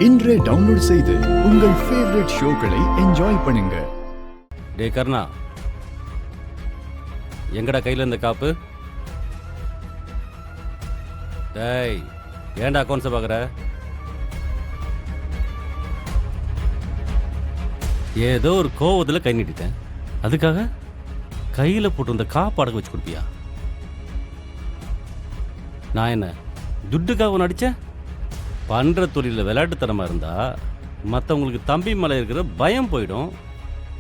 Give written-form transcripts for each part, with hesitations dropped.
இன்றே டவுன்லோட் செய்து உங்கள் ஃபேவரட் ஷோக்களை என்ஜாய் பண்ணுங்க. டே கர்ணா, எங்கடா கையில் இருந்த காப்பு? டேய், ஏன்டா அக்கௌண்ட்ஸை பார்க்குற? ஏதோ ஒரு கோவத்தில் கை நீட்டிட்டேன், அதுக்காக கையில் போட்டு இந்த காப்பு அடக்க வச்சு கொடுப்பியா? நான் என்ன துட்டுக்காக ஒன்று அடித்தேன்? பண்ணுற தொழிலில் விளையாட்டுத்தனமாக இருந்தால் மற்றவங்களுக்கு தம்பி மேலே இருக்கிற பயம் போயிடும்.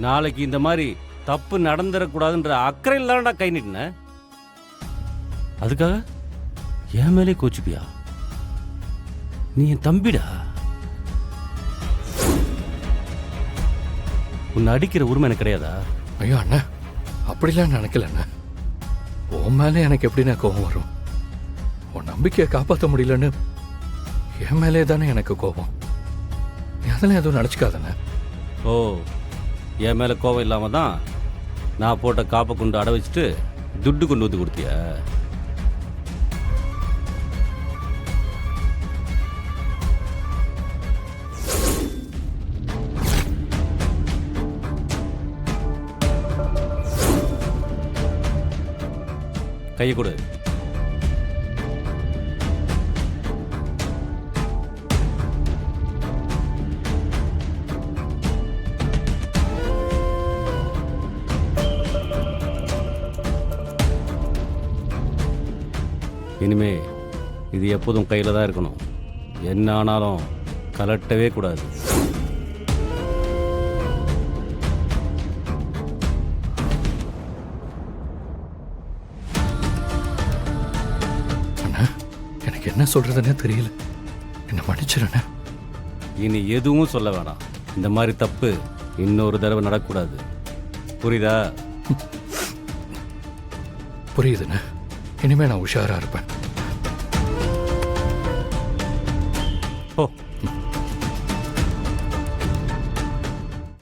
நாளைக்கு இந்த மாதிரி தப்பு நடந்துடக்கூடாதுன்ற அக்கறை இல்லாண்டா கை நீட்டினேன், அதுக்காக என் மேலே கோச்சுப்பியா? நீ என் தம்பிடா. உன்னை அடிக்கிற உரிமை எனக்கு கிடையாதா? ஐயோ அண்ணா, அப்படிலாம் நினைக்கல அண்ணா. உன் மேலே எனக்கு எப்படின்னா கோபம் வரும்? உன் நம்பிக்கையை காப்பாற்ற முடியலன்னு என் மேலே தானே எனக்கு கோபம். நீ அதெல்லாம் எதுவும் நினச்சிக்காதானே? ஓ, என் மேலே கோபம் இல்லாமல் தான் நான் போட்ட காப்பை கொண்டு அடை வச்சுட்டு துட்டு கொண்டு வந்து கொடுத்தியா? கையை கொடு. இனிமே இது எப்போதும் கையில் தான் இருக்கணும். என்ன ஆனாலும் கலட்டவே கூடாது. அண்ணா, எனக்கு என்ன சொல்றதுன்னே தெரியல. என்ன மன்னிச்சிருண்ணா. இனி எதுவும் சொல்ல வேணாம். இந்த மாதிரி தப்பு இன்னொரு தடவை நடக்கக்கூடாது, புரியுதா? புரியுதுண்ணா. இனிமே நான் உஷாரா இருப்பேன். ஓ,